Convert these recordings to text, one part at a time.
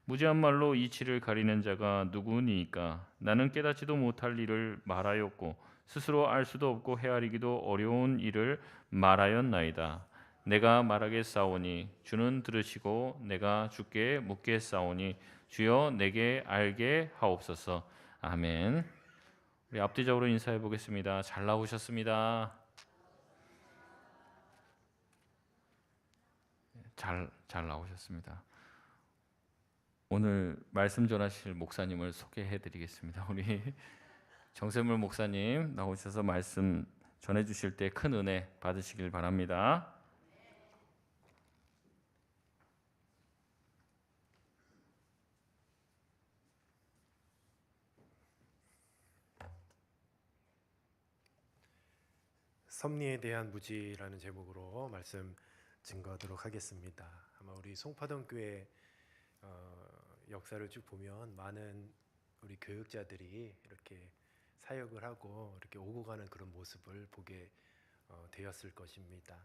무지한 말로 이치를 가리는 자가 누구니이까? 나는 깨닫지도 못할 일을 말하였고 스스로 알 수도 없고 헤아리기도 어려운 일을 말하였나이다. 내가 말하겠사오니 주는 들으시고 내가 주께 묻겠사오니 주여 내게 알게 하옵소서. 아멘. 우리 앞뒤적으로 인사해 보겠습니다. 잘 나오셨습니다. 잘 나오셨습니다. 오늘 말씀 전하실 목사님을 소개해 드리겠습니다. 우리 정세물 목사님 나오셔서 말씀 전해 주실 때 큰 은혜 받으시길 바랍니다. 섭리에 대한 무지라는 제목으로 말씀 증거하도록 하겠습니다. 아마 우리 송파동 교회 역사를 쭉 보면 많은 우리 교육자들이 이렇게 사역을 하고 이렇게 오고 가는 그런 모습을 보게 되었을 것입니다.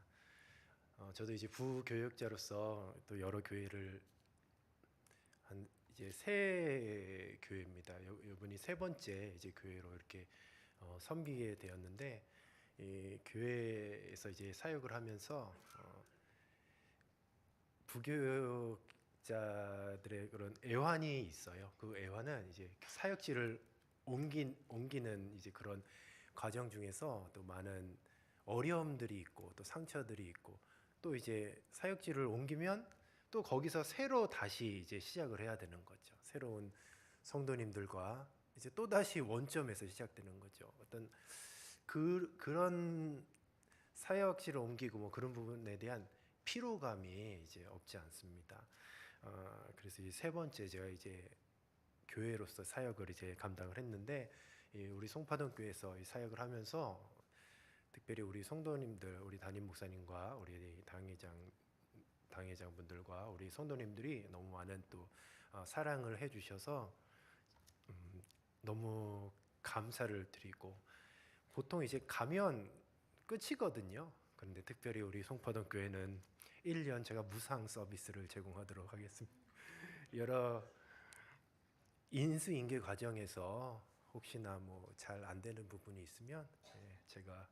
저도 이제 부교육자로서 또 여러 교회를 한 이제 세 교회입니다. 이번이 세 번째 이제 교회로 이렇게 섬기게 되었는데, 이 교회에서 이제 사역을 하면서 부교육자들의 그런 애환이 있어요. 그 애환은 이제 사역지를 옮기는 이제 그런 과정 중에서 또 많은 어려움들이 있고 또 상처들이 있고, 또 이제 사역지를 옮기면 또 거기서 새로 다시 이제 시작을 해야 되는 거죠. 새로운 성도님들과 이제 또 다시 원점에서 시작되는 거죠. 어떤 그런 사역지를 옮기고 뭐 그런 부분에 대한 피로감이 이제 없지 않습니다. 그래서 이 세 번째 제가 이제 교회로서 사역을 이제 감당을 했는데, 우리 송파동 교회에서 이 사역을 하면서 특별히 우리 성도님들, 우리 담임 목사님과 우리 당회장분들과 우리 성도님들이 너무 많은 또 사랑을 해주셔서 너무 감사를 드리고, 보통 이제 가면 끝이거든요. 그런데 특별히 우리 송파동 교회는 1년 제가 무상 서비스를 제공하도록 하겠습니다. 여러 인수인계 과정에서 혹시나 뭐 잘 안 되는 부분이 있으면 제가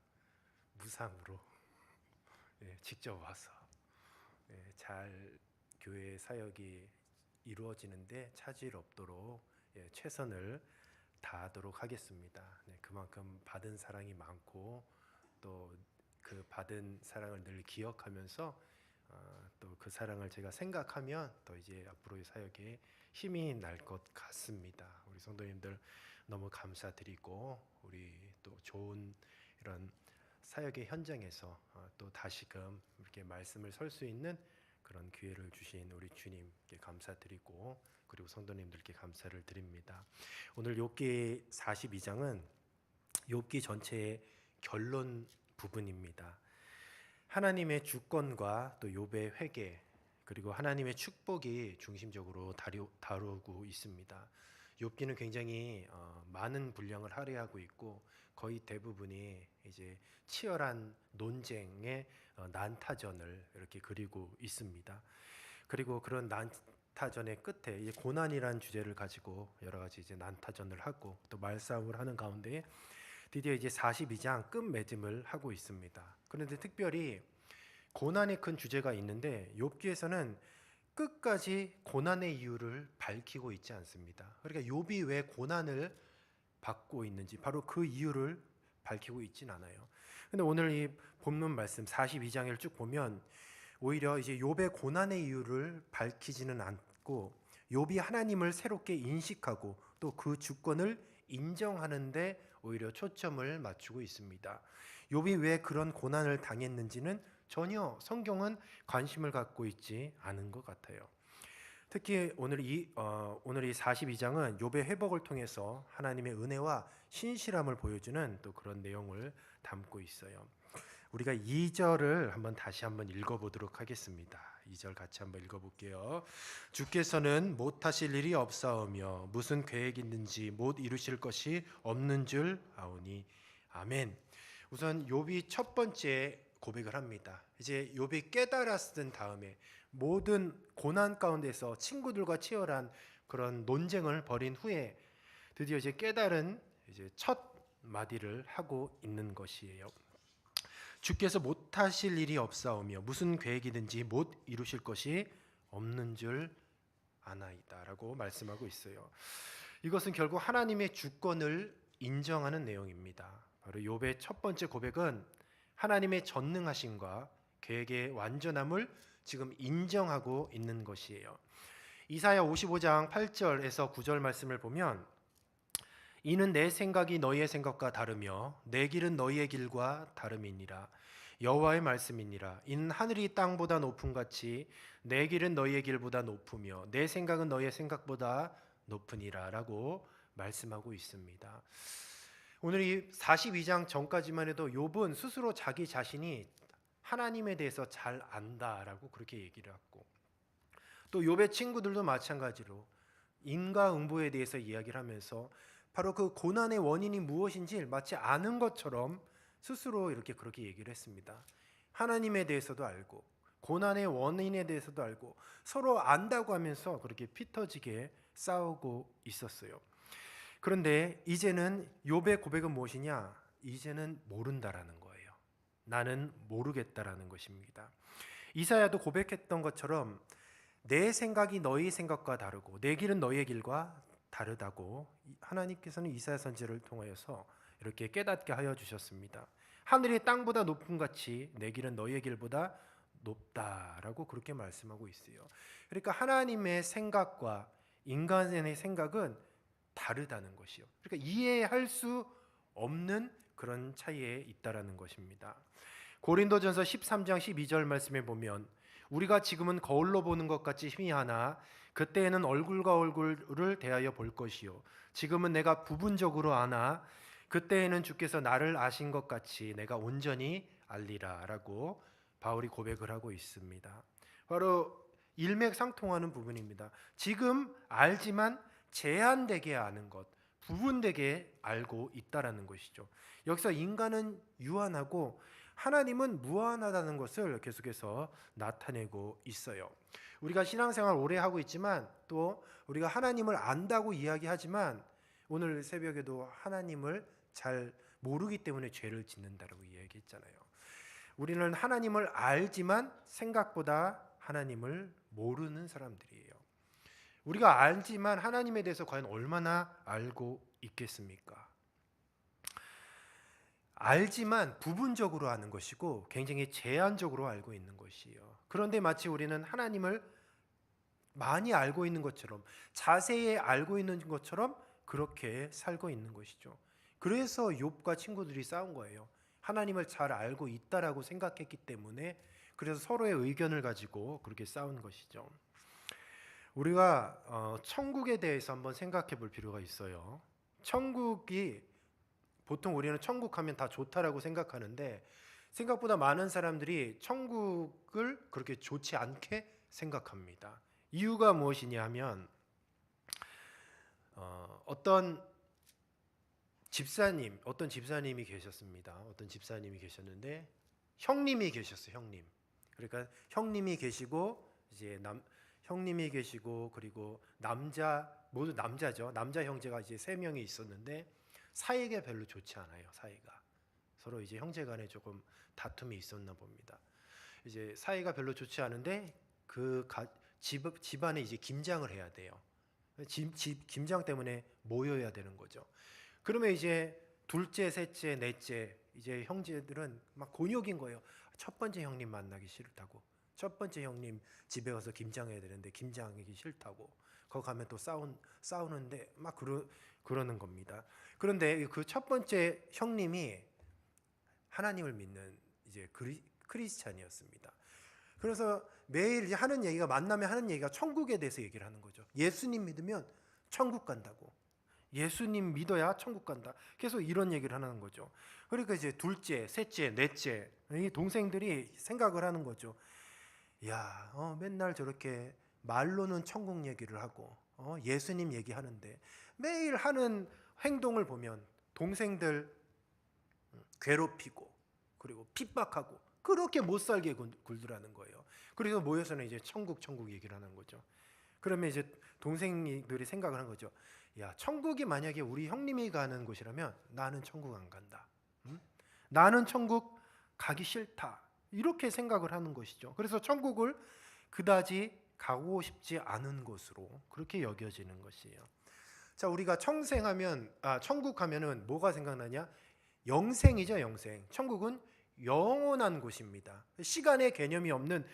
무상으로 직접 와서 잘 교회 사역이 이루어지는데 차질 없도록 최선을 다하도록 하겠습니다. 그만큼 받은 사랑이 많고 또 그 받은 사랑을 늘 기억하면서 또 그 사랑을 제가 생각하면 더 이제 앞으로의 사역에 힘이 날 것 같습니다. 우리 성도님들 너무 감사드리고, 우리 또 좋은 이런 사역의 현장에서 또 다시금 이렇게 말씀을 설 수 있는 그런 기회를 주신 우리 주님께 감사드리고, 그리고 성도님들께 감사를 드립니다. 오늘 욥기 42장은 욥기 전체의 결론 부분입니다. 하나님의 주권과 또 욥의 회개, 그리고 하나님의 축복이 중심적으로 다루고 있습니다. 욥기는 굉장히 많은 분량을 할애하고 있고, 거의 대부분이 이제 치열한 논쟁의 난타전을 이렇게 그리고 있습니다. 그리고 그런 난타전의 끝에 이제 고난이란 주제를 가지고 여러 가지 이제 난타전을 하고 또 말싸움을 하는 가운데 드디어 이제 42장 끝맺음을 하고 있습니다. 그런데 특별히 고난이 큰 주제가 있는데, 욥기에서는 끝까지 고난의 이유를 밝히고 있지 않습니다. 그러니까 욥이 왜 고난을 받고 있는지 바로 그 이유를 밝히고 있진 않아요. 근데 오늘 이 본문 말씀 42장을 쭉 보면 오히려 이제 욥의 고난의 이유를 밝히지는 않고 욥이 하나님을 새롭게 인식하고 또 그 주권을 인정하는데 오히려 초점을 맞추고 있습니다. 욥이 왜 그런 고난을 당했는지는 전혀 성경은 관심을 갖고 있지 않은 것 같아요. 특히 오늘 이 42장은 욥의 회복을 통해서 하나님의 은혜와 신실함을 보여주는 또 그런 내용을 담고 있어요. 우리가 2절을 다시 한번 읽어보도록 하겠습니다. 2절 같이 한번 읽어볼게요. 주께서는 못하실 일이 없사오며 무슨 계획 있는지 못 이루실 것이 없는 줄 아오니. 아멘. 우선 욥이 첫 번째 고백을 합니다. 이제 욥이 깨달았은 다음에 모든 고난 가운데서 친구들과 치열한 그런 논쟁을 벌인 후에 드디어 이제 깨달은 이제 첫 마디를 하고 있는 것이에요. 주께서 못하실 일이 없사오며 무슨 계획이든지 못 이루실 것이 없는 줄 아나이다라고 말씀하고 있어요. 이것은 결국 하나님의 주권을 인정하는 내용입니다. 바로 욥의 첫 번째 고백은 하나님의 전능하심과 계획의 완전함을 지금 인정하고 있는 것이에요. 이사야 55장 8절에서 9절 말씀을 보면 이는 내 생각이 너희의 생각과 다르며 내 길은 너희의 길과 다름이니라. 여호와의 말씀이니라. 이는 하늘이 땅보다 높음 같이 내 길은 너희의 길보다 높으며 내 생각은 너희의 생각보다 높으니라 라고 말씀하고 있습니다. 오늘 이 42장 전까지만 해도 욥은 스스로 자기 자신이 하나님에 대해서 잘 안다라고 그렇게 얘기를 했고, 또 욥의 친구들도 마찬가지로 인과응보에 대해서 이야기를 하면서 바로 그 고난의 원인이 무엇인지 마치 아는 것처럼 스스로 이렇게 그렇게 얘기를 했습니다. 하나님에 대해서도 알고 고난의 원인에 대해서도 알고 서로 안다고 하면서 그렇게 피 터지게 싸우고 있었어요. 그런데 이제는 욥의 고백은 무엇이냐? 이제는 모른다라는 거예요. 나는 모르겠다라는 것입니다. 이사야도 고백했던 것처럼 내 생각이 너희 생각과 다르고 내 길은 너희의 길과 다르다고 하나님께서는 이사야 선지자를 통하여서 이렇게 깨닫게 하여 주셨습니다. 하늘이 땅보다 높음 같이 내 길은 너희의 길보다 높다라고 그렇게 말씀하고 있어요. 그러니까 하나님의 생각과 인간의 생각은 다르다는 것이요. 그러니까 이해할 수 없는 그런 차이에 있다라는 것입니다. 고린도전서 13장 12절 말씀에 보면 우리가 지금은 거울로 보는 것 같이 희미하나 그때에는 얼굴과 얼굴을 대하여 볼 것이요 지금은 내가 부분적으로 아나 그때에는 주께서 나를 아신 것 같이 내가 온전히 알리라라고 바울이 고백을 하고 있습니다. 바로 일맥상통하는 부분입니다. 지금 알지만 제한되게 아는 것, 부분되게 알고 있다라는 것이죠. 여기서 인간은 유한하고 하나님은 무한하다는 것을 계속해서 나타내고 있어요. 우리가 신앙생활 오래 하고 있지만 또 우리가 하나님을 안다고 이야기하지만 오늘 새벽에도 하나님을 잘 모르기 때문에 죄를 짓는다라고 이야기했잖아요. 우리는 하나님을 알지만 생각보다 하나님을 모르는 사람들이에요. 우리가 알지만 하나님에 대해서 과연 얼마나 알고 있겠습니까? 알지만 부분적으로 아는 것이고 굉장히 제한적으로 알고 있는 것이에요. 그런데 마치 우리는 하나님을 많이 알고 있는 것처럼 자세히 알고 있는 것처럼 그렇게 살고 있는 것이죠. 그래서 욥과 친구들이 싸운 거예요. 하나님을 잘 알고 있다라고 생각했기 때문에 그래서 서로의 의견을 가지고 그렇게 싸운 것이죠. 우리가 천국에 대해서 한번 생각해 볼 필요가 있어요. 천국이 보통 우리는 천국 하면 다 좋다라고 생각하는데 생각보다 많은 사람들이 천국을 그렇게 좋지 않게 생각합니다. 이유가 무엇이냐 하면 어떤 집사님이 계셨습니다. 어떤 집사님이 계셨는데 형님이 계셨어요. 형님. 그러니까 형님이 계시고 이제 형님이 계시고 그리고 모두 남자죠. 남자 형제가 이제 3명이 있었는데 사이가 별로 좋지 않아요. 사이가 서로 이제 형제간에 조금 다툼이 있었나 봅니다. 이제 사이가 별로 좋지 않은데 그 집안에 이제 김장을 해야 돼요. 김장 때문에 모여야 되는 거죠. 그러면 이제 둘째, 셋째, 넷째 이제 형제들은 막 곤욕인 거예요. 첫 번째 형님 만나기 싫다고. 첫 번째 형님 집에 가서 김장해야 되는데 김장하기 싫다고. 거기 가면 또 싸우는데 막 그러는 겁니다. 그런데 그 첫 번째 형님이 하나님을 믿는 이제 크리스찬이었습니다. 그래서 매일 이제 만나면 하는 얘기가 천국에 대해서 얘기를 하는 거죠. 예수님 믿으면 천국 간다고. 예수님 믿어야 천국 간다. 계속 이런 얘기를 하는 거죠. 그러니까 이제 둘째, 셋째, 넷째 이 동생들이 생각을 하는 거죠. 야, 맨날 저렇게 말로는 천국 얘기를 하고 예수님 얘기하는데 매일 하는 행동을 보면 동생들 괴롭히고 그리고 핍박하고 그렇게 못 살게 굴더라는 거예요. 그래서 모여서는 이제 천국 얘기를 하는 거죠. 그러면 이제 동생들이 생각을 한 거죠. 야, 천국이 만약에 우리 형님이 가는 곳이라면 나는 천국 안 간다. 응? 나는 천국 가기 싫다. 이렇게 생각을 하는 것이죠. 그래서 천국을 그다지 가고 싶지 않은 곳으로 그렇게 여겨지는 것이에요. 자, 우리가 천국 하면은 뭐가 생각나냐? 영생이죠, 영생. 천국은 영원한 곳입니다. 시간의 개념이 없는,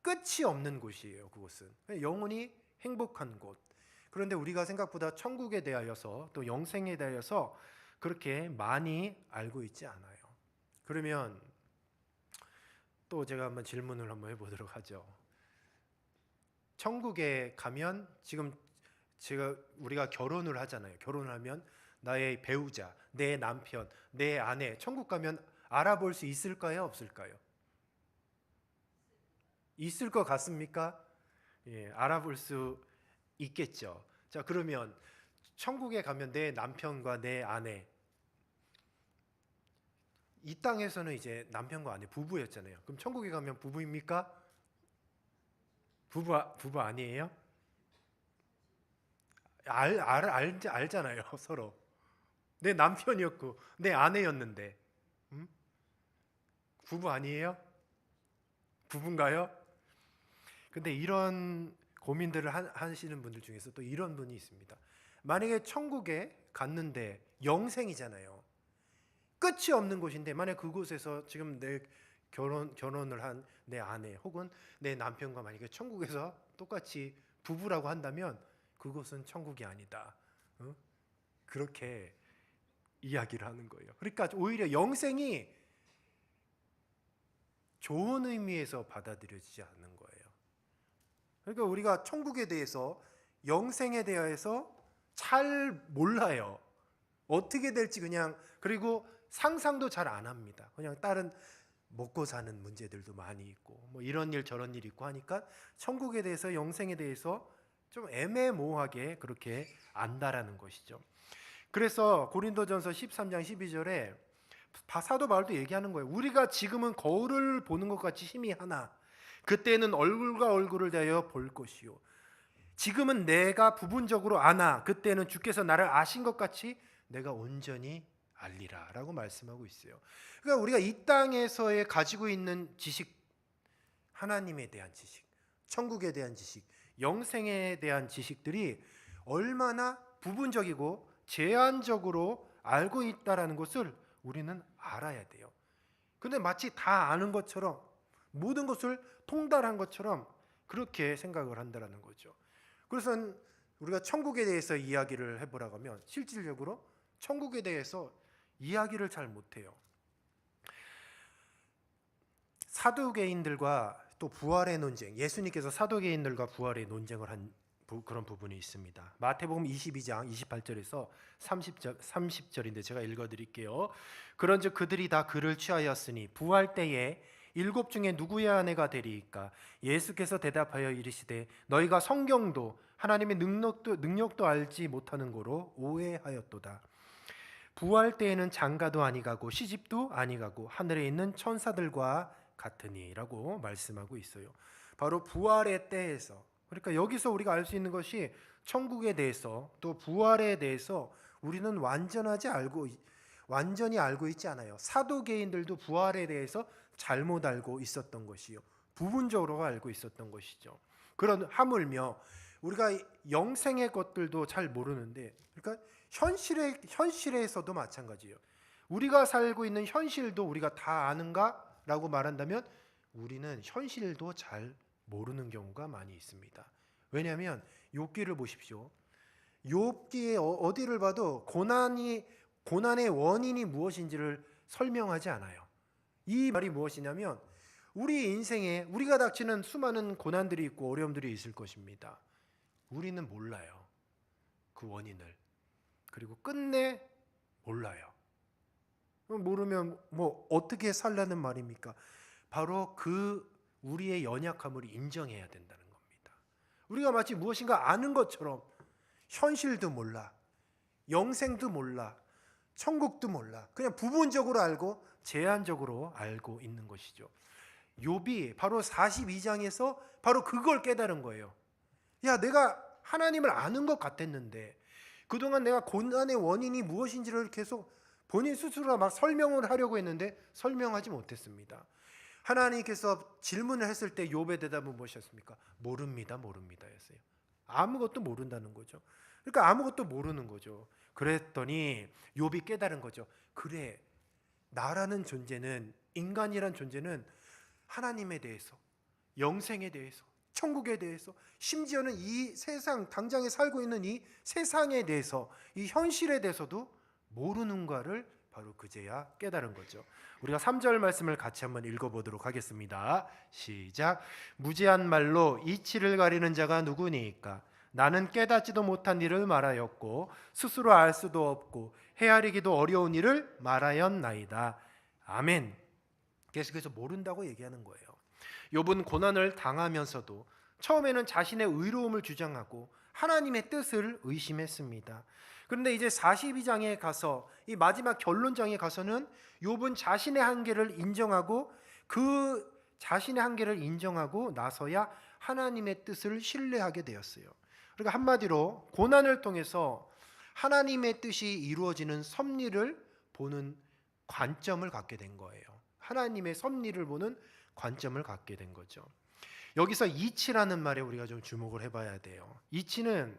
끝이 없는 곳이에요. 그곳은 영원히 행복한 곳. 그런데 우리가 생각보다 천국에 대하여서 또 영생에 대하여서 그렇게 많이 알고 있지 않아요. 그러면 또 제가 한번 질문을 한번 해보도록 하죠. 천국에 가면 지금 우리가 결혼을 하잖아요. 결혼을 하면 나의 배우자, 내 남편, 내 아내 천국 가면 알아볼 수 있을까요? 없을까요? 있을 것 같습니까? 예, 알아볼 수 있겠죠. 자, 그러면 천국에 가면 내 남편과 내 아내, 이 땅에서는 이제 남편과 아내 부부였잖아요. 그럼 천국에 가면 부부입니까? 부부 아니에요? 알잖아요, 서로. 내 남편이었고 내 아내였는데, 부부 아니에요? 부부인가요? 근데 이런 고민들을 하시는 분들 중에서 또 이런 분이 있습니다. 만약에 천국에 갔는데 영생이잖아요. 끝이 없는 곳인데 만약 그곳에서 지금 내 결혼을 한 내 아내 혹은 내 남편과 만약에 천국에서 똑같이 부부라고 한다면 그곳은 천국이 아니다. 그렇게 이야기를 하는 거예요. 그러니까 오히려 영생이 좋은 의미에서 받아들여지지 않는 거예요. 그러니까 우리가 천국에 대해서, 영생에 대해서 잘 몰라요. 어떻게 될지 그리고 상상도 잘 안 합니다. 그냥 다른 먹고 사는 문제들도 많이 있고 뭐 이런 일 저런 일 있고 하니까 천국에 대해서, 영생에 대해서 좀 애매모호하게 그렇게 안다라는 것이죠. 그래서 고린도전서 13장 12절에 사도 바울도 얘기하는 거예요. 우리가 지금은 거울을 보는 것 같이 힘이 하나 그때는 얼굴과 얼굴을 대하여 볼 것이요 지금은 내가 부분적으로 아나 그때는 주께서 나를 아신 것 같이 내가 온전히 알리라 라고 말씀하고 있어요. 그러니까 우리가 이 땅에서의 가지고 있는 지식, 하나님에 대한 지식, 천국에 대한 지식, 영생에 대한 지식들이 얼마나 부분적이고 제한적으로 알고 있다라는 것을 우리는 알아야 돼요. 근데 마치 다 아는 것처럼, 모든 것을 통달한 것처럼 그렇게 생각을 한다는 거죠. 그래서 우리가 천국에 대해서 이야기를 해보라고 하면 실질적으로 천국에 대해서 이야기를 잘 못해요. 사두개인들과 또 부활의 논쟁, 예수님께서 사두개인들과 부활의 논쟁을 한 그런 부분이 있습니다. 마태복음 22장 28절에서 30절인데 제가 읽어드릴게요. 그런즉 그들이 다 그를 취하였으니 부활 때에 일곱 중에 누구의 아내가 되리이까? 예수께서 대답하여 이르시되 너희가 성경도 하나님의 능력도 알지 못하는 고로 오해하였도다. 부활 때에는 장가도 아니가고 시집도 아니가고 하늘에 있는 천사들과 같으니라고 말씀하고 있어요. 바로 부활의 때에서, 그러니까 여기서 우리가 알 수 있는 것이 천국에 대해서 또 부활에 대해서 우리는 완전히 알고 있지 않아요. 사도개인들도 부활에 대해서 잘못 알고 있었던 것이요, 부분적으로 알고 있었던 것이죠. 그런 하물며 우리가 영생의 것들도 잘 모르는데, 그러니까 현실에서도 마찬가지예요. 우리가 살고 있는 현실도 우리가 다 아는가라고 말한다면 우리는 현실도 잘 모르는 경우가 많이 있습니다. 왜냐하면 욥기를 보십시오. 욥기에 어디를 봐도 고난의 원인이 무엇인지를 설명하지 않아요. 이 말이 무엇이냐면 우리 인생에 우리가 닥치는 수많은 고난들이 있고 어려움들이 있을 것입니다. 우리는 몰라요, 그 원인을. 그리고 끝내 몰라요. 모르면 뭐 어떻게 살라는 말입니까? 바로 그 우리의 연약함을 인정해야 된다는 겁니다. 우리가 마치 무엇인가 아는 것처럼 현실도 몰라, 영생도 몰라, 천국도 몰라. 그냥 부분적으로 알고 제한적으로 알고 있는 것이죠. 욥이 바로 42장에서 바로 그걸 깨달은 거예요. 야, 내가 하나님을 아는 것 같았는데 그동안 내가 고난의 원인이 무엇인지를 계속 본인 스스로 막 설명을 하려고 했는데 설명하지 못했습니다. 하나님께서 질문을 했을 때 욥의 대답은 무엇이었습니까? 모릅니다, 모릅니다였어요. 아무것도 모른다는 거죠. 그러니까 아무것도 모르는 거죠. 그랬더니 욥이 깨달은 거죠. 그래, 나라는 존재는, 인간이란 존재는 하나님에 대해서, 영생에 대해서, 천국에 대해서, 심지어는 이 세상 당장에 살고 있는 이 세상에 대해서, 이 현실에 대해서도 모르는가를 바로 그제야 깨달은 거죠. 우리가 3절 말씀을 같이 한번 읽어보도록 하겠습니다. 시작. 무지한 말로 이치를 가리는 자가 누구니까? 나는 깨닫지도 못한 일을 말하였고 스스로 알 수도 없고 헤아리기도 어려운 일을 말하였나이다. 아멘. 계속해서 모른다고 얘기하는 거예요. 욥은 고난을 당하면서도 처음에는 자신의 의로움을 주장하고 하나님의 뜻을 의심했습니다. 그런데 이제 42장에 가서 이 마지막 결론장에 가서는 욥은 자신의 한계를 인정하고 그 자신의 한계를 인정하고 나서야 하나님의 뜻을 신뢰하게 되었어요. 그러니까 한마디로 고난을 통해서 하나님의 뜻이 이루어지는 섭리를 보는 관점을 갖게 된 거예요. 하나님의 섭리를 보는 관점을 갖게 된 거죠. 여기서 이치라는 말에 우리가 좀 주목을 해봐야 돼요. 이치는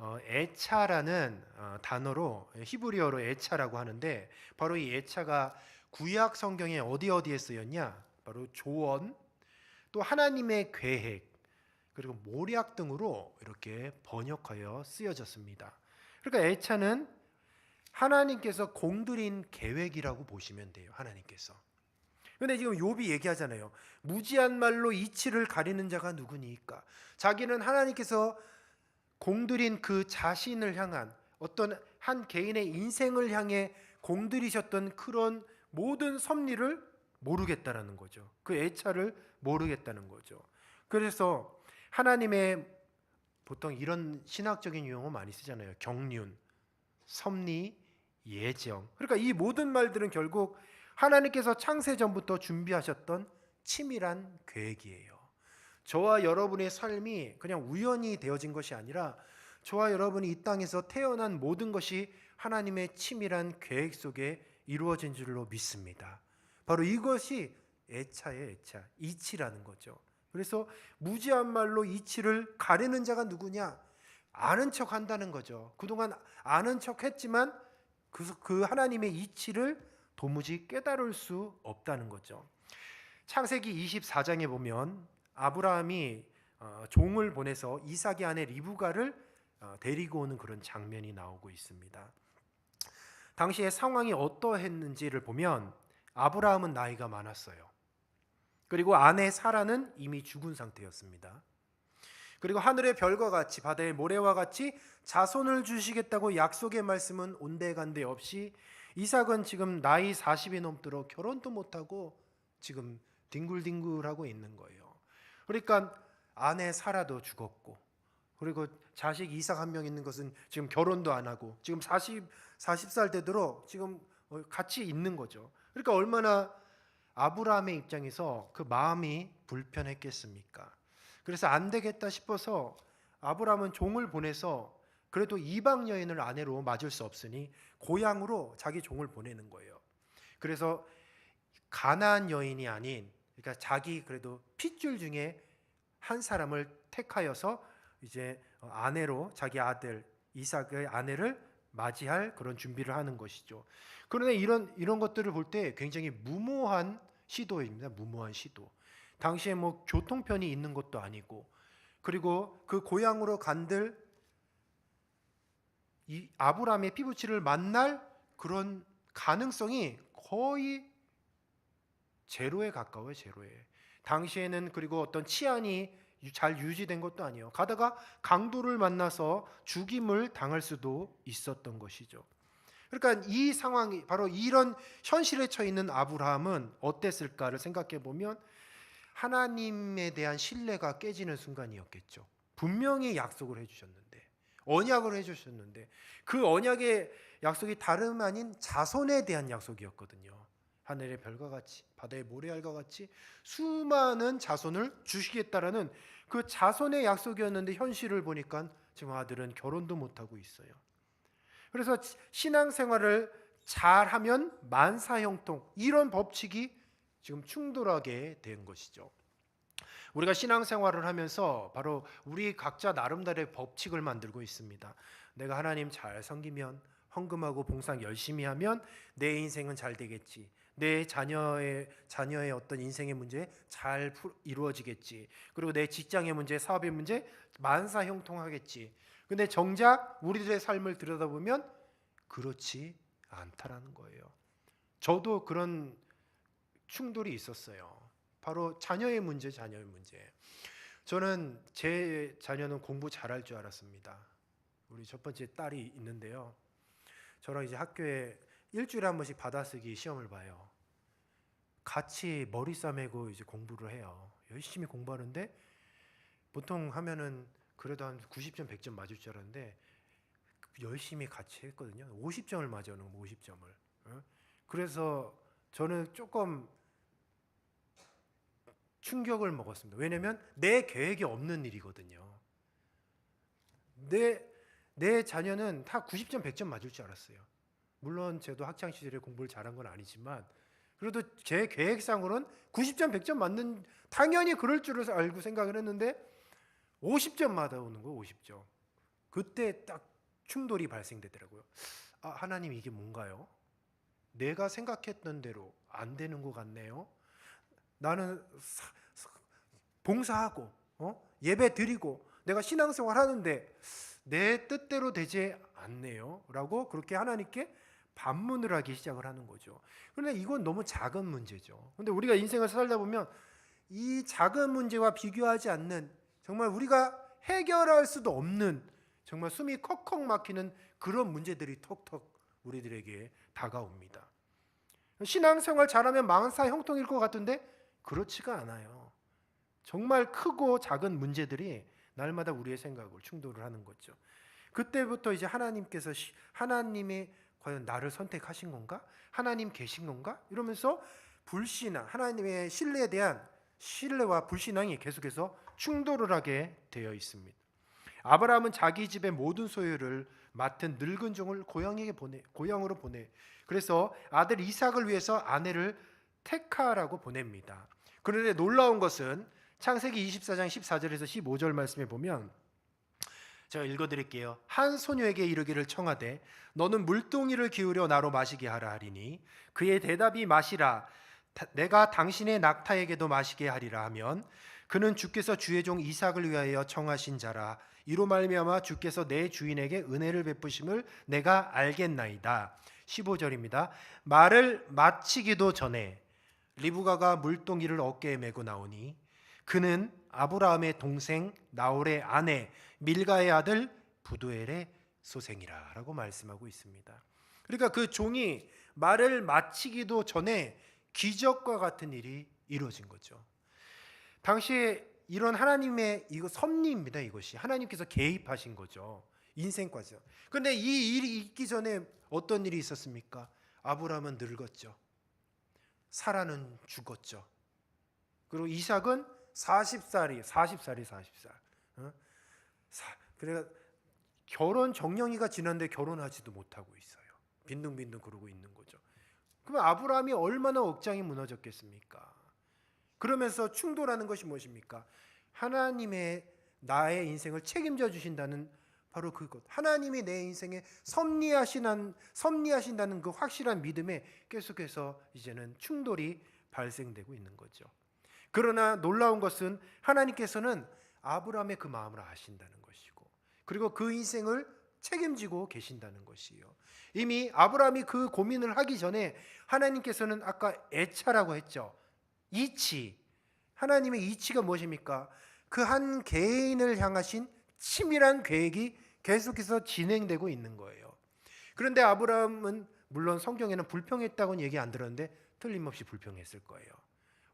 애차라는 단어로 히브리어로 애차라고 하는데 바로 이 애차가 구약 성경에 어디에 쓰였냐? 바로 조언, 또 하나님의 계획, 그리고 모략 등으로 이렇게 번역하여 쓰여졌습니다. 그러니까 애차는 하나님께서 공들인 계획이라고 보시면 돼요. 하나님께서. 그런데 지금 욥이 얘기하잖아요. 무지한 말로 이치를 가리는 자가 누구니까? 자기는 하나님께서 공들인 그 자신을 향한 어떤 한 개인의 인생을 향해 공들이셨던 그런 모든 섭리를 모르겠다라는 거죠. 그 애차를 모르겠다는 거죠. 그래서 하나님의 보통 이런 신학적인 용어 많이 쓰잖아요. 경륜, 섭리, 예정. 그러니까 이 모든 말들은 결국 하나님께서 창세 전부터 준비하셨던 치밀한 계획이에요. 저와 여러분의 삶이 그냥 우연히 되어진 것이 아니라 저와 여러분이 이 땅에서 태어난 모든 것이 하나님의 치밀한 계획 속에 이루어진 줄로 믿습니다. 바로 이것이 애차의 애차, 이치라는 거죠. 그래서 무지한 말로 이치를 가리는 자가 누구냐? 아는 척 한다는 거죠. 그동안 아는 척 했지만 그 하나님의 이치를 도무지 깨달을 수 없다는 거죠. 창세기 24장에 보면 아브라함이 종을 보내서 이삭의 아내 리브가를 데리고 오는 그런 장면이 나오고 있습니다. 당시의 상황이 어떠했는지를 보면 아브라함은 나이가 많았어요. 그리고 아내 사라는 이미 죽은 상태였습니다. 그리고 하늘의 별과 같이 바다의 모래와 같이 자손을 주시겠다고 약속의 말씀은 온데간데 없이 이삭은 지금 나이 40이 넘도록 결혼도 못하고 지금 뒹굴뒹굴하고 있는 거예요. 그러니까 아내 사라도 죽었고 그리고 자식 이삭 한 명 있는 것은 지금 결혼도 안 하고 지금 40살 되도록 지금 같이 있는 거죠. 그러니까 얼마나 아브라함의 입장에서 그 마음이 불편했겠습니까? 그래서 안 되겠다 싶어서 아브라함은 종을 보내서 그래도 이방 여인을 아내로 맞을 수 없으니 고향으로 자기 종을 보내는 거예요. 그래서 가나안 여인이 아닌 그러니까 자기 그래도 핏줄 중에 한 사람을 택하여서 이제 아내로 자기 아들 이삭의 아내를 맞이할 그런 준비를 하는 것이죠. 그런데 이런 것들을 볼 때 굉장히 무모한 시도입니다. 무모한 시도. 당시에 뭐 교통편이 있는 것도 아니고 그리고 그 고향으로 간들 이 아브라함의 피부치를 만날 그런 가능성이 거의 제로에 가까워요. 제로에. 당시에는 그리고 어떤 치안이 잘 유지된 것도 아니에요. 가다가 강도를 만나서 죽임을 당할 수도 있었던 것이죠. 그러니까 이 상황이 바로 이런 현실에 처해 있는 아브라함은 어땠을까를 생각해 보면 하나님에 대한 신뢰가 깨지는 순간이었겠죠. 분명히 약속을 해주셨는데 언약을 해주셨는데 그 언약의 약속이 다름 아닌 자손에 대한 약속이었거든요. 하늘의 별과 같이 바다의 모래알과 같이 수많은 자손을 주시겠다라는 그 자손의 약속이었는데 현실을 보니까 지금 아들은 결혼도 못하고 있어요. 그래서 신앙생활을 잘하면 만사형통 이런 법칙이 지금 충돌하게 된 것이죠. 우리가 신앙생활을 하면서 바로 우리 각자 나름대로의 법칙을 만들고 있습니다. 내가 하나님 잘 섬기면 헌금하고 봉사 열심히 하면 내 인생은 잘 되겠지. 내 자녀의 어떤 인생의 문제 잘 이루어지겠지. 그리고 내 직장의 문제, 사업의 문제 만사형통하겠지. 근데 정작 우리들의 삶을 들여다보면 그렇지 않다라는 거예요. 저도 그런 충돌이 있었어요. 바로 자녀의 문제. 저는 제 자녀는 공부 잘할 줄 알았습니다. 우리 첫 번째 딸이 있는데요. 저랑 이제 학교에 일주일에 한 번씩 받아쓰기 시험을 봐요. 같이 머리 싸매고 이제 공부를 해요. 열심히 공부하는데 보통 하면은 그래도 한 90점, 100점 맞을 줄 알았는데 열심히 같이 했거든요. 50점을 맞아요. 50점을. 그래서 저는 조금 충격을 먹었습니다. 왜냐하면 내 계획이 없는 일이거든요. 내 자녀는 다 90점, 100점 맞을 줄 알았어요. 물론 저도 학창 시절에 공부를 잘한 건 아니지만 그래도 제 계획상으로는 90점, 100점 맞는 당연히 그럴 줄을 알고 생각을 했는데 50점 맞아오는 거예요. 50점. 그때 딱 충돌이 발생되더라고요. 아, 하나님 이게 뭔가요? 내가 생각했던 대로 안 되는 것 같네요. 나는 봉사하고 예배 드리고 내가 신앙생활 하는데 내 뜻대로 되지 않네요 라고 그렇게 하나님께 반문을 하기 시작을 하는 거죠. 그런데 이건 너무 작은 문제죠. 그런데 우리가 인생을 살다 보면 이 작은 문제와 비교하지 않는 정말 우리가 해결할 수도 없는 정말 숨이 컥컥 막히는 그런 문제들이 턱턱 우리들에게 다가옵니다. 신앙생활 잘하면 만사 형통일 것 같은데 그렇지가 않아요. 정말 크고 작은 문제들이 날마다 우리의 생각을 충돌을 하는 거죠. 그때부터 이제 하나님께서 하나님이 과연 나를 선택하신 건가? 하나님 계신 건가? 이러면서 불신앙, 하나님의 신뢰에 대한 신뢰와 불신앙이 계속해서 충돌을 하게 되어 있습니다. 아브라함은 자기 집의 모든 소유를 맡은 늙은 종을 고향으로 보내. 그래서 아들 이삭을 위해서 아내를 택하라고 보냅니다. 그런데 놀라운 것은 창세기 24장 14절에서 15절 말씀에 보면 제가 읽어드릴게요. 한 소녀에게 이르기를 청하되 너는 물동이를 기울여 나로 마시게 하라 하리니 그의 대답이 마시라 내가 당신의 낙타에게도 마시게 하리라 하면 그는 주께서 주의 종 이삭을 위하여 청하신 자라 이로 말미암아 주께서 내 주인에게 은혜를 베푸심을 내가 알겠나이다. 15절입니다. 말을 마치기도 전에 리브가가 물동이를 어깨에 메고 나오니 그는 아브라함의 동생 나홀의 아내 밀가의 아들 부두엘의 소생이라 라고 말씀하고 있습니다. 그러니까 그 종이 말을 마치기도 전에 기적과 같은 일이 이루어진 거죠. 당시에 이런 하나님의 이거 섭리입니다. 이것이 하나님께서 개입하신 거죠. 인생과죠. 그런데 이 일이 있기 전에 어떤 일이 있었습니까? 아브라함은 늙었죠. 사라는 죽었죠. 그리고 이삭은 40살. 그래서 결혼 정령이가 지났는데 결혼하지도 못하고 있어요. 빈둥빈둥 그러고 있는 거죠. 그러면 아브라함이 얼마나 억장이 무너졌겠습니까? 그러면서 충돌하는 것이 무엇입니까? 하나님의 나의 인생을 책임져 주신다는 바로 그것. 하나님이 내 인생에 섭리하신다는 그 확실한 믿음에 계속해서 이제는 충돌이 발생되고 있는 거죠. 그러나 놀라운 것은 하나님께서는 아브라함의 그 마음을 아신다는 것이고 그리고 그 인생을 책임지고 계신다는 것이에요. 이미 아브라함이 그 고민을 하기 전에 하나님께서는 아까 애차라고 했죠. 이치. 하나님의 이치가 무엇입니까? 그 한 개인을 향하신 치밀한 계획이 계속해서 진행되고 있는 거예요. 그런데 아브라함은 물론 성경에는 불평했다고는 얘기 안 들었는데 틀림없이 불평했을 거예요.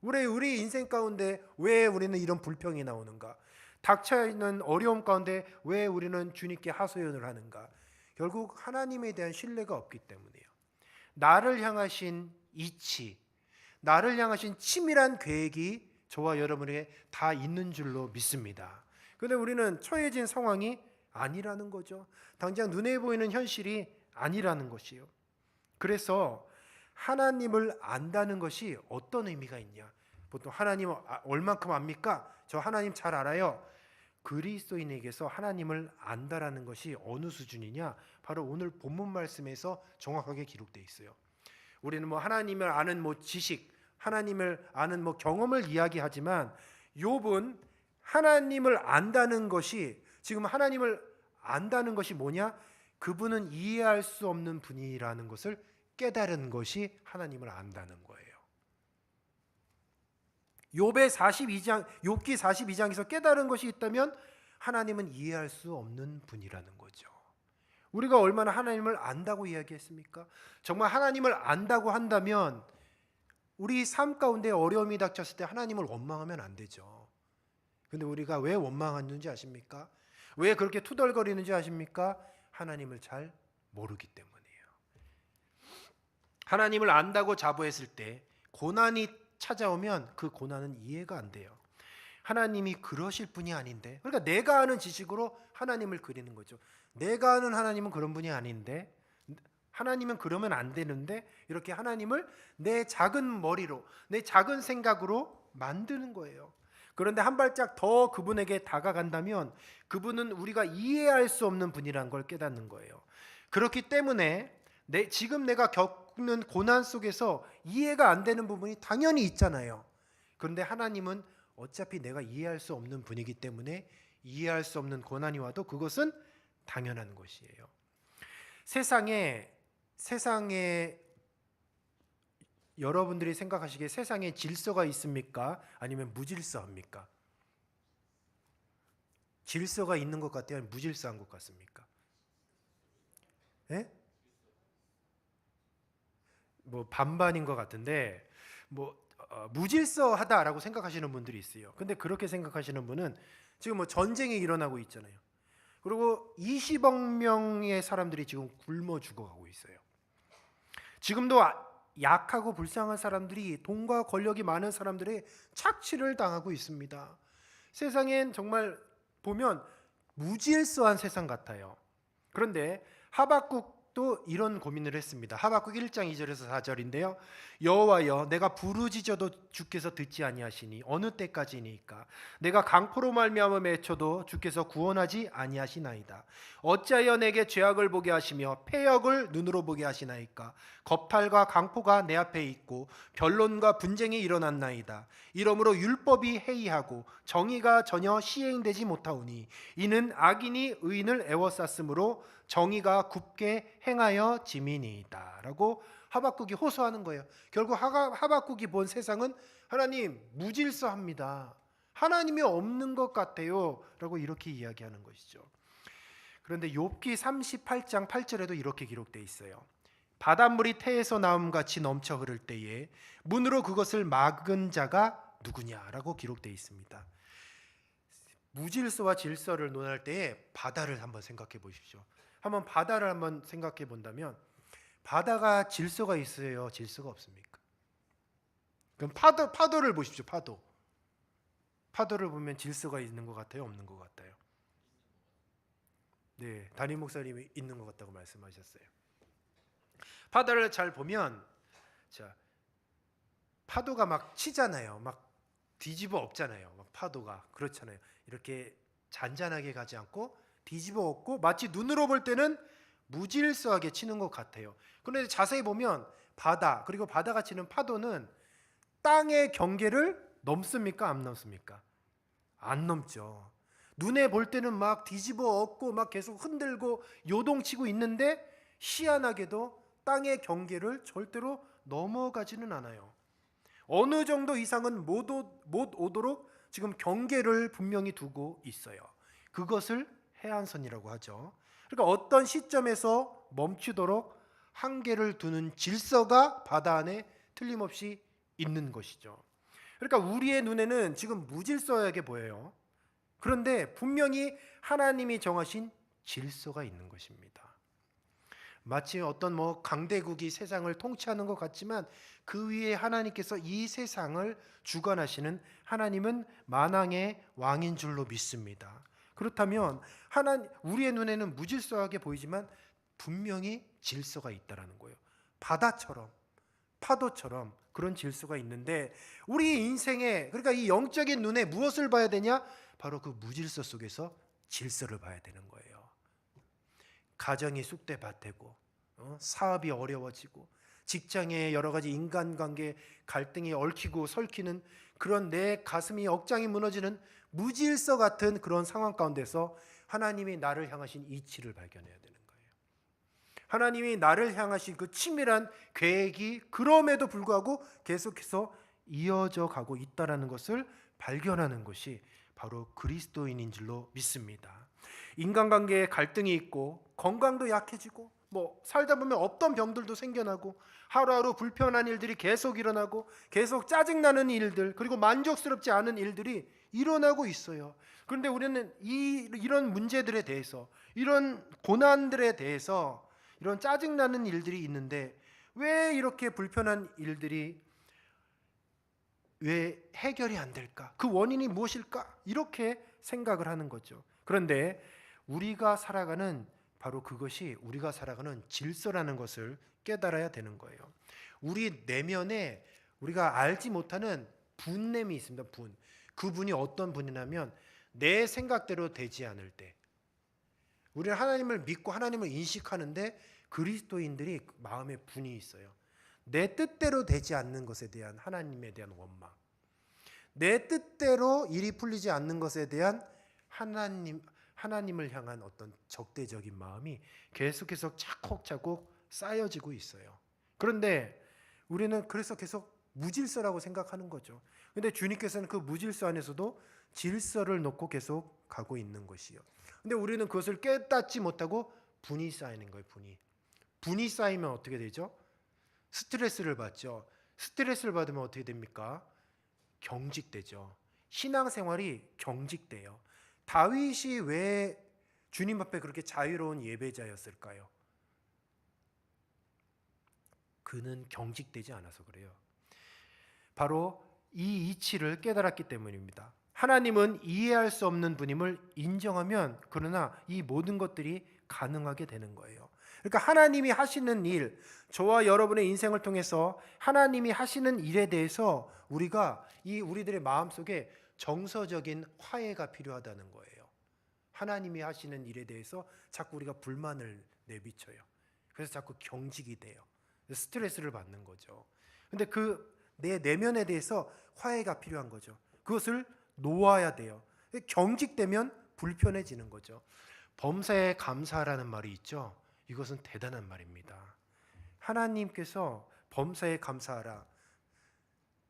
우리 인생 가운데 왜 우리는 이런 불평이 나오는가? 닥쳐 있는 어려움 가운데 왜 우리는 주님께 하소연을 하는가? 결국 하나님에 대한 신뢰가 없기 때문이에요. 나를 향하신 이치, 나를 향하신 치밀한 계획이 저와 여러분에게 다 있는 줄로 믿습니다. 그런데 우리는 처해진 상황이 아니라는 거죠. 당장 눈에 보이는 현실이 아니라는 것이요. 그래서 하나님을 안다는 것이 어떤 의미가 있냐? 보통 하나님 얼만큼 압니까? 저 하나님 잘 알아요. 그리스도인에게서 하나님을 안다라는 것이 어느 수준이냐? 바로 오늘 본문 말씀에서 정확하게 기록되어 있어요. 우리는 뭐 하나님을 아는 뭐 지식, 하나님을 아는 뭐 경험을 이야기하지만 욥은 하나님을 안다는 것이, 지금 하나님을 안다는 것이 뭐냐? 그분은 이해할 수 없는 분이라는 것을 깨달은 것이 하나님을 안다는 거예요. 욥기 42장에서 깨달은 것이 있다면 하나님은 이해할 수 없는 분이라는 거죠. 우리가 얼마나 하나님을 안다고 이야기했습니까? 정말 하나님을 안다고 한다면 우리 삶 가운데 어려움이 닥쳤을 때 하나님을 원망하면 안 되죠. 근데 우리가 왜 원망하는지 아십니까? 왜 그렇게 투덜거리는지 아십니까? 하나님을 잘 모르기 때문이에요. 하나님을 안다고 자부했을 때 고난이 찾아오면 그 고난은 이해가 안 돼요. 하나님이 그러실 분이 아닌데, 그러니까 내가 아는 지식으로 하나님을 그리는 거죠. 내가 아는 하나님은 그런 분이 아닌데, 하나님은 그러면 안 되는데, 이렇게 하나님을 내 작은 머리로, 내 작은 생각으로 만드는 거예요. 그런데 한 발짝 더 그분에게 다가간다면 그분은 우리가 이해할 수 없는 분이라는 걸 깨닫는 거예요. 그렇기 때문에 지금 내가 겪는 고난 속에서 이해가 안 되는 부분이 당연히 있잖아요. 그런데 하나님은 어차피 내가 이해할 수 없는 분이기 때문에 이해할 수 없는 고난이 와도 그것은 당연한 것이에요. 세상에 여러분들이 생각하시기에 세상에 질서가 있습니까? 아니면 무질서합니까? 질서가 있는 것 같아요? 아니면 무질서한 것 같습니까? 예? 뭐 반반인 것 같은데, 무질서하다라고 생각하시는 분들이 있어요. 근데 그렇게 생각하시는 분은 지금 뭐 전쟁이 일어나고 있잖아요. 그리고 20억 명의 사람들이 지금 굶어 죽어가고 있어요. 지금도 약하고 불쌍한 사람들이, 돈과 권력이 많은 사람들의 착취를 당하고 있습니다. 세상엔 정말 보면 무질서한 세상 같아요. 그런데 하박국도 이런 고민을 했습니다. 하박국 1장 2절에서 4절인데요. 여호와여, 내가 부르짖어도 주께서 듣지 아니하시니 어느 때까지니까? 내가 강포로 말미암아 맺혀도 주께서 구원하지 아니하시나이다. 어찌하여 내게 죄악을 보게 하시며 패역을 눈으로 보게 하시나이까? 겁탈과 강포가 내 앞에 있고 변론과 분쟁이 일어났나이다. 이러므로 율법이 해이하고 정의가 전혀 시행되지 못하오니 이는 악인이 의인을 애워쌌으므로 정의가 굽게 행하여 짐이니이다 라고 하박국이 호소하는 거예요. 결국 하박국이 본 세상은 하나님 무질서합니다. 하나님이 없는 것 같아요 라고 이렇게 이야기하는 것이죠. 그런데 욥기 38장 8절에도 이렇게 기록되어 있어요. 바닷물이 태에서 나옴 같이 넘쳐 흐를 때에 문으로 그것을 막은 자가 누구냐라고 기록되어 있습니다. 무질서와 질서를 논할 때에 바다를 한번 생각해 보십시오. 한번 바다를 한번 생각해 본다면 바다가 질서가 있어요? 질서가 없습니까? 그럼 파도를 보십시오. 파도를 보면 질서가 있는 것 같아요? 없는 것 같아요? 네, 담임 목사님이 있는 것 같다고 말씀하셨어요. 바다를 잘 보면 파도가 막 치잖아요. 막 뒤집어 엎잖아요. 막 파도가 그렇잖아요. 이렇게 잔잔하게 가지 않고 뒤집어 엎고 마치 눈으로 볼 때는 무질서하게 치는 것 같아요. 그런데 자세히 보면 바다, 그리고 바다가 치는 파도는 땅의 경계를 넘습니까? 안 넘습니까? 안 넘죠. 눈에 볼 때는 막 뒤집어 엎고 막 계속 흔들고 요동치고 있는데 희한하게도 땅의 경계를 절대로 넘어가지는 않아요. 어느 정도 이상은 못 오도록 지금 경계를 분명히 두고 있어요. 그것을 해안선이라고 하죠. 그러니까 어떤 시점에서 멈추도록 한계를 두는 질서가 바다 안에 틀림없이 있는 것이죠. 그러니까 우리의 눈에는 지금 무질서하게 보여요. 그런데 분명히 하나님이 정하신 질서가 있는 것입니다. 마치 어떤 강대국이 세상을 통치하는 것 같지만 그 위에 하나님께서 이 세상을 주관하시는 하나님은 만왕의 왕인 줄로 믿습니다. 그렇다면 우리의 눈에는 무질서하게 보이지만 분명히 질서가 있다라는 거예요. 바다처럼, 파도처럼 그런 질서가 있는데 우리 인생에, 그러니까 이 영적인 눈에 무엇을 봐야 되냐? 바로 그 무질서 속에서 질서를 봐야 되는 거예요. 가정이 쑥대밭되고 사업이 어려워지고 직장의 여러 가지 인간관계 갈등이 얽히고 설키는 그런 내 가슴이 억장이 무너지는 무질서 같은 그런 상황 가운데서 하나님이 나를 향하신 이치를 발견해야 되는 거예요. 하나님이 나를 향하신 그 치밀한 계획이 그럼에도 불구하고 계속해서 이어져 가고 있다는 것을 발견하는 것이 바로 그리스도인인 줄로 믿습니다. 인간관계에 갈등이 있고 건강도 약해지고 살다 보면 없던 병들도 생겨나고 하루하루 불편한 일들이 계속 일어나고 계속 짜증나는 일들, 그리고 만족스럽지 않은 일들이 일어나고 있어요. 그런데 우리는 이런 문제들에 대해서, 이런 고난들에 대해서, 이런 짜증나는 일들이 있는데 왜 이렇게 불편한 일들이 왜 해결이 안 될까? 그 원인이 무엇일까? 이렇게 생각을 하는 거죠. 그런데 우리가 살아가는 질서라는 것을 깨달아야 되는 거예요. 우리 내면에 우리가 알지 못하는 분냄이 있습니다. 그 분이 어떤 분이냐면 내 생각대로 되지 않을 때, 우리는 하나님을 믿고 하나님을 인식하는데 그리스도인들이 마음에 분이 있어요. 내 뜻대로 되지 않는 것에 대한 하나님에 대한 원망, 내 뜻대로 일이 풀리지 않는 것에 대한 하나님을 향한 어떤 적대적인 마음이 계속해서 차곡차곡 쌓여지고 있어요. 그런데 우리는 그래서 계속 무질서라고 생각하는 거죠. 근데 주님께서는 그 무질서 안에서도 질서를 놓고 계속 가고 있는 것이요. 근데 우리는 그것을 깨닫지 못하고 분이 쌓이는 거예요. 분이 쌓이면 어떻게 되죠? 스트레스를 받죠. 스트레스를 받으면 어떻게 됩니까? 경직되죠. 신앙생활이 경직돼요. 다윗이 왜 주님 앞에 그렇게 자유로운 예배자였을까요? 그는 경직되지 않아서 그래요. 바로 이 이치를 깨달았기 때문입니다. 하나님은 이해할 수 없는 분임을 인정하면 그러나 이 모든 것들이 가능하게 되는 거예요. 그러니까 하나님이 하시는 일, 저와 여러분의 인생을 통해서 하나님이 하시는 일에 대해서 우리들의 마음속에 정서적인 화해가 필요하다는 거예요. 하나님이 하시는 일에 대해서 자꾸 우리가 불만을 내비쳐요. 그래서 자꾸 경직이 돼요. 스트레스를 받는 거죠. 근데 내 내면에 대해서 화해가 필요한 거죠. 그것을 놓아야 돼요. 경직되면 불편해지는 거죠. 범사에 감사하라는 말이 있죠. 이것은 대단한 말입니다. 하나님께서 범사에 감사하라,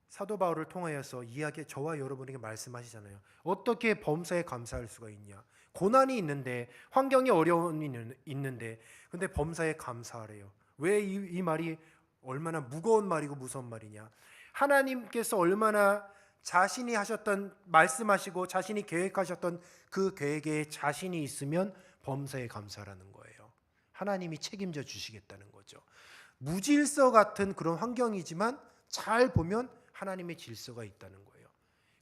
사도 바울을 통하여서 저와 여러분에게 말씀하시잖아요. 어떻게 범사에 감사할 수가 있냐? 고난이 있는데, 환경이 어려움이 있는데, 근데 범사에 감사하래요. 왜 이 말이 얼마나 무거운 말이고 무서운 말이냐? 하나님께서 얼마나 자신이 말씀하시고 자신이 계획하셨던 그 계획에 자신이 있으면 범사에 감사라는 거예요. 하나님이 책임져 주시겠다는 거죠. 무질서 같은 그런 환경이지만 잘 보면 하나님의 질서가 있다는 거예요.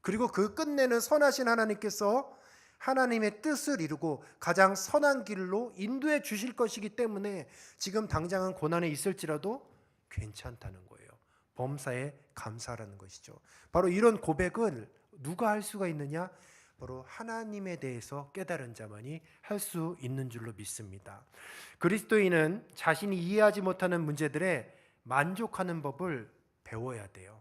그리고 그 끝내는 선하신 하나님께서 하나님의 뜻을 이루고 가장 선한 길로 인도해 주실 것이기 때문에 지금 당장은 고난에 있을지라도 괜찮다는 거예요. 범사에 감사라는 것이죠. 바로 이런 고백을 누가 할 수가 있느냐? 바로 하나님에 대해서 깨달은 자만이 할 수 있는 줄로 믿습니다. 그리스도인은 자신이 이해하지 못하는 문제들에 만족하는 법을 배워야 돼요.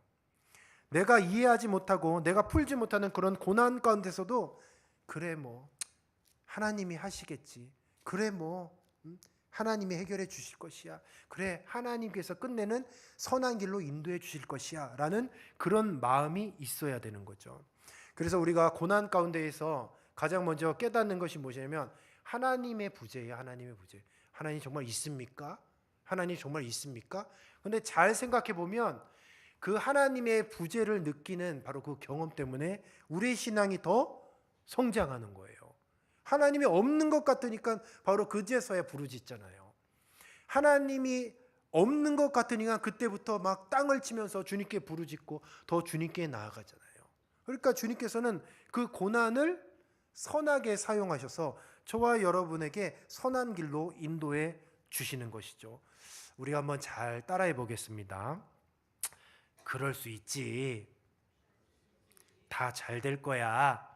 내가 이해하지 못하고 내가 풀지 못하는 그런 고난 가운데서도 그래 하나님이 하시겠지. 그래 하나님이 해결해 주실 것이야. 그래 하나님께서 끝내는 선한 길로 인도해 주실 것이야 라는 그런 마음이 있어야 되는 거죠. 그래서 우리가 고난 가운데에서 가장 먼저 깨닫는 것이 무엇이냐면 하나님의 부재예요. 하나님의 부재. 하나님 정말 있습니까? 하나님 정말 있습니까? 근데 잘 생각해 보면 그 하나님의 부재를 느끼는 바로 그 경험 때문에 우리의 신앙이 더 성장하는 거예요. 하나님이 없는 것 같으니까 바로 그제서야 부르짖잖아요. 하나님이 없는 것 같으니까 그때부터 막 땅을 치면서 주님께 부르짖고 더 주님께 나아가잖아요. 그러니까 주님께서는 그 고난을 선하게 사용하셔서 저와 여러분에게 선한 길로 인도해 주시는 것이죠. 우리가 한번 잘 따라해 보겠습니다. 그럴 수 있지. 다 잘 될 거야.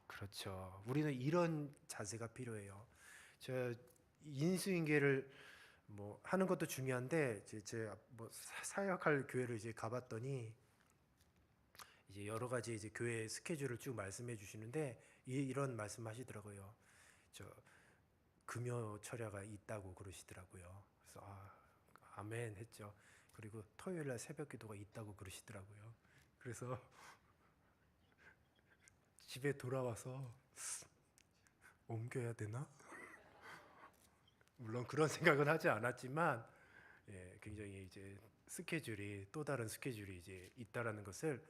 그렇죠. 우리는 이런 자세가 필요해요. 저 인수인계를 뭐 하는 것도 중요한데 제 뭐 사역할 교회를 이제 가봤더니 이제 여러 가지 이제 교회 스케줄을 쭉 말씀해 주시는데 이런 말씀하시더라고요. 저 금요 철야가 있다고 그러시더라고요. 그래서 아멘 했죠. 그리고 토요일 날 새벽 기도가 있다고 그러시더라고요. 그래서 집에 돌아와서 옮겨야 되나? 물론 그런 생각은 하지 않았지만 굉장히 이제 스케줄이 또 다른 스케줄이 이제 있다라는 것을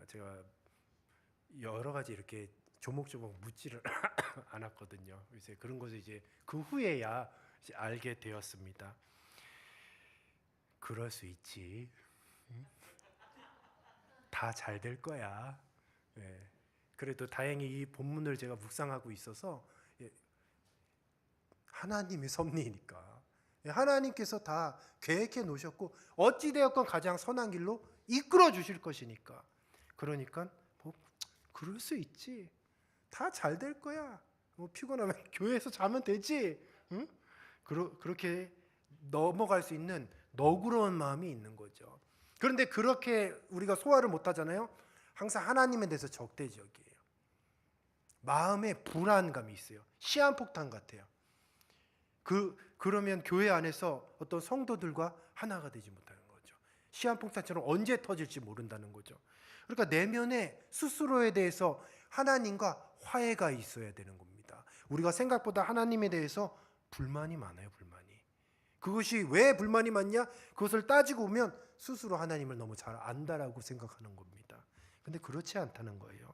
제가 여러 가지 이렇게 조목조목 묻지를 않았거든요. 이제 그런 것을 이제 그 후에야 이제 알게 되었습니다. 그럴 수 있지. 다 잘 될 거야. 그래도 다행히 이 본문을 제가 묵상하고 있어서 하나님의 섭리니까 하나님께서 다 계획해 놓으셨고 어찌되었건 가장 선한 길로 이끌어 주실 것이니까 그러니까 뭐 그럴 수 있지. 다 잘 될 거야. 뭐 피곤하면 교회에서 자면 되지. 응? 그렇게 넘어갈 수 있는 너그러운 마음이 있는 거죠. 그런데 그렇게 우리가 소화를 못 하잖아요. 항상 하나님에 대해서 적대적이에요. 마음에 불안감이 있어요. 시한폭탄 같아요. 그러면 교회 안에서 어떤 성도들과 하나가 되지 못하는 거죠. 시한폭탄처럼 언제 터질지 모른다는 거죠. 그러니까 내면에 스스로에 대해서 하나님과 화해가 있어야 되는 겁니다. 우리가 생각보다 하나님에 대해서 불만이 많아요. 불만이. 그것이 왜 불만이 많냐? 그것을 따지고 보면 스스로 하나님을 너무 잘 안다라고 생각하는 겁니다. 근데 그렇지 않다는 거예요.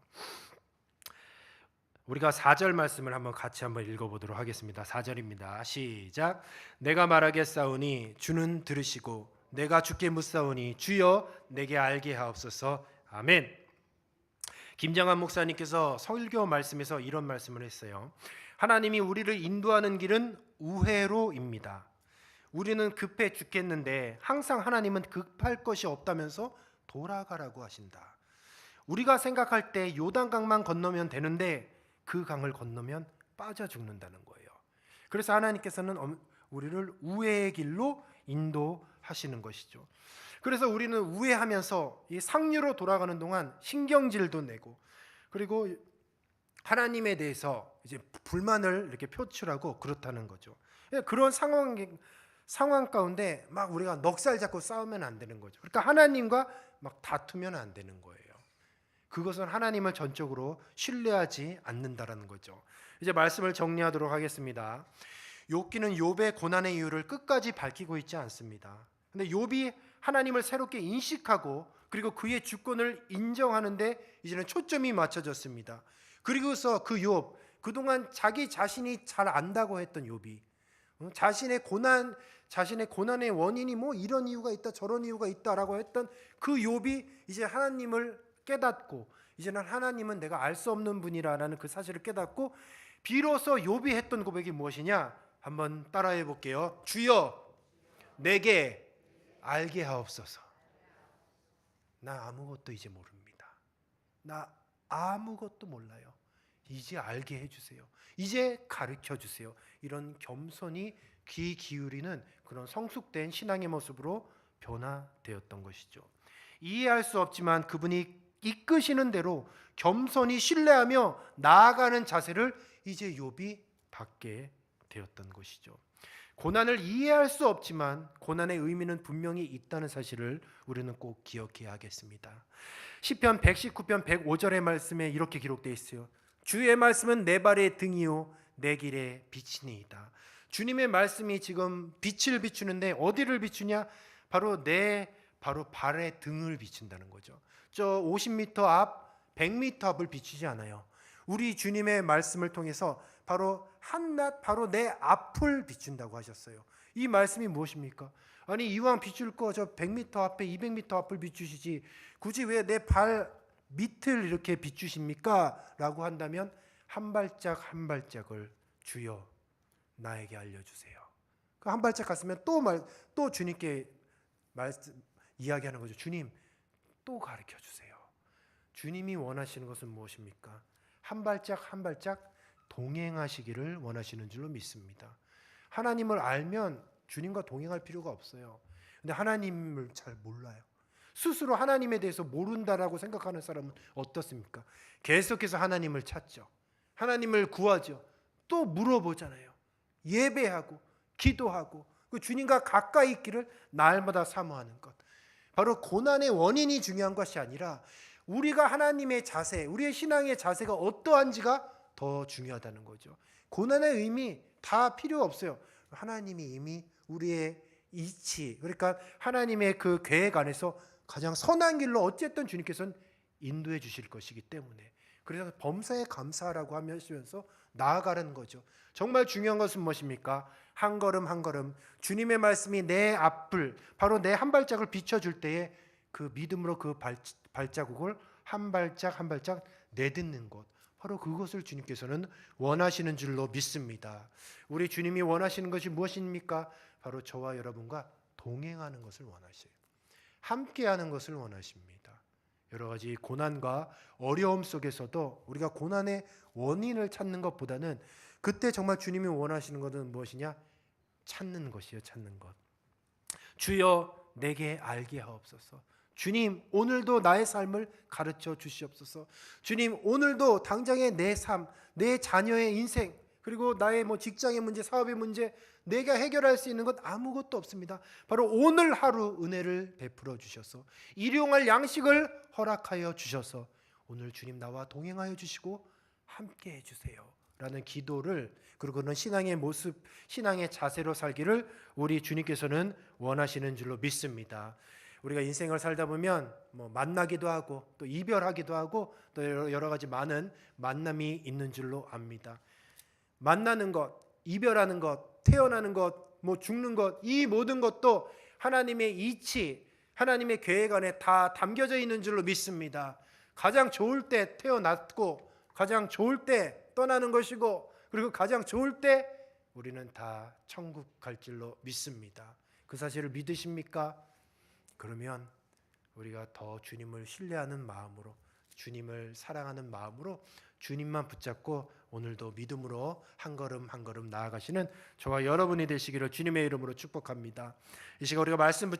우리가 4절 말씀을 같이 한번 읽어보도록 하겠습니다. 4절입니다. 시작. 내가 말하겠사오니 주는 들으시고 내가 주께 묻사오니 주여 내게 알게 하옵소서. 아멘. 김정한 목사님께서 설교 말씀에서 이런 말씀을 했어요. 하나님이 우리를 인도하는 길은 우회로입니다. 우리는 급해 죽겠는데 항상 하나님은 급할 것이 없다면서 돌아가라고 하신다. 우리가 생각할 때 요단강만 건너면 되는데 그 강을 건너면 빠져 죽는다는 거예요. 그래서 하나님께서는 우리를 우회의 길로 인도하시는 것이죠. 그래서 우리는 우회하면서 이 상류로 돌아가는 동안 신경질도 내고 그리고 하나님에 대해서 이제 불만을 이렇게 표출하고 그렇다는 거죠. 그런 상황 가운데 막 우리가 넉살 잡고 싸우면 안 되는 거죠. 그러니까 하나님과 막 다투면 안 되는 거예요. 그것은 하나님을 전적으로 신뢰하지 않는다라는 거죠. 이제 말씀을 정리하도록 하겠습니다. 욥기는 욥의 고난의 이유를 끝까지 밝히고 있지 않습니다. 근데 욥이 하나님을 새롭게 인식하고 그리고 그의 주권을 인정하는데 이제는 초점이 맞춰졌습니다. 그리고서 그 욥, 그동안 자기 자신이 잘 안다고 했던 욥이 자신의 고난의 원인이 뭐 이런 이유가 있다 저런 이유가 있다라고 했던 그 욥이 이제 하나님을 깨닫고 이제는 하나님은 내가 알 수 없는 분이라는 그 사실을 깨닫고 비로소 욥이 했던 고백이 무엇이냐? 한번 따라해 볼게요. 주여 내게 알게 하옵소서. 나 아무것도 이제 모릅니다. 나 아무것도 몰라요. 이제 알게 해주세요. 이제 가르쳐 주세요. 이런 겸손히 귀 기울이는 그런 성숙된 신앙의 모습으로 변화되었던 것이죠. 이해할 수 없지만 그분이 이끄시는 대로 겸손히 신뢰하며 나아가는 자세를 이제 욥이 받게 되었던 것이죠. 고난을 이해할 수 없지만 고난의 의미는 분명히 있다는 사실을 우리는 꼭 기억해야 하겠습니다. 시편 119편 105절의 말씀에 이렇게 기록되어 있어요. 주의 말씀은 내 발의 등이요 내 길의 빛이니이다. 주님의 말씀이 지금 빛을 비추는데 어디를 비추냐? 바로 발의 등을 비춘다는 거죠. 저 50m 앞 100m 앞을 비추지 않아요. 우리 주님의 말씀을 통해서 바로 한낱 바로 내 앞을 비춘다고 하셨어요. 이 말씀이 무엇입니까? 아니 이왕 비출 거 저 100m 앞에 200m 앞을 비추시지 굳이 왜 내 발 밑을 이렇게 비추십니까? 라고 한다면 한 발짝 한 발짝을 주여 나에게 알려주세요. 그 한 발짝 갔으면 또 주님께 이야기하는 거죠. 주님 또 가르쳐 주세요. 주님이 원하시는 것은 무엇입니까? 한 발짝 한 발짝 동행하시기를 원하시는 줄로 믿습니다. 하나님을 알면 주님과 동행할 필요가 없어요. 근데 하나님을 잘 몰라요. 스스로 하나님에 대해서 모른다라고 생각하는 사람은 어떻습니까? 계속해서 하나님을 찾죠. 하나님을 구하죠. 또 물어보잖아요. 예배하고 기도하고 그 주님과 가까이 있기를 날마다 사모하는 것. 바로 고난의 원인이 중요한 것이 아니라 우리가 하나님의 자세, 우리의 신앙의 자세가 어떠한지가 더 중요하다는 거죠. 고난의 의미 다 필요 없어요. 하나님이 이미 우리의 이치, 그러니까 하나님의 그 계획 안에서 가장 선한 길로 어쨌든 주님께서는 인도해 주실 것이기 때문에 그래서 범사에 감사하라고 하면서 나아가는 거죠. 정말 중요한 것은 무엇입니까? 한 걸음 한 걸음 주님의 말씀이 내 앞을 바로 내 한 발짝을 비춰줄 때에 그 믿음으로 그 발자국을 한 발짝 한 발짝 내딛는 것, 바로 그것을 주님께서는 원하시는 줄로 믿습니다. 우리 주님이 원하시는 것이 무엇입니까? 바로 저와 여러분과 동행하는 것을 원하셔요. 함께하는 것을 원하십니다. 여러 가지 고난과 어려움 속에서도 우리가 고난의 원인을 찾는 것보다는 그때 정말 주님이 원하시는 것은 무엇이냐? 찾는 것이요, 찾는 것. 주여 내게 알게 하옵소서. 주님 오늘도 나의 삶을 가르쳐 주시옵소서. 주님 오늘도 당장의 내 삶, 내 자녀의 인생, 그리고 나의 직장의 문제, 사업의 문제, 내가 해결할 수 있는 것 아무것도 없습니다. 바로 오늘 하루 은혜를 베풀어 주셔서 일용할 양식을 허락하여 주셔서 오늘 주님 나와 동행하여 주시고 함께 해주세요 라는 기도를, 그리고 그런 신앙의 모습, 신앙의 자세로 살기를 우리 주님께서는 원하시는 줄로 믿습니다. 우리가 인생을 살다 보면 만나기도 하고 또 이별하기도 하고 또 여러 가지 많은 만남이 있는 줄로 압니다. 만나는 것, 이별하는 것, 태어나는 것, 죽는 것, 이 모든 것도 하나님의 이치, 하나님의 계획 안에 다 담겨져 있는 줄로 믿습니다. 가장 좋을 때 태어났고 가장 좋을 때 떠나는 것이고 그리고 가장 좋을 때 우리는 다 천국 갈 줄로 믿습니다. 그 사실을 믿으십니까? 그러면 우리가 더 주님을 신뢰하는 마음으로, 주님을 사랑하는 마음으로 주님만 붙잡고 오늘도 믿음으로 한 걸음 한 걸음 나아가시는 저와 여러분이 되시기를 주님의 이름으로 축복합니다. 이 시간 우리가 말씀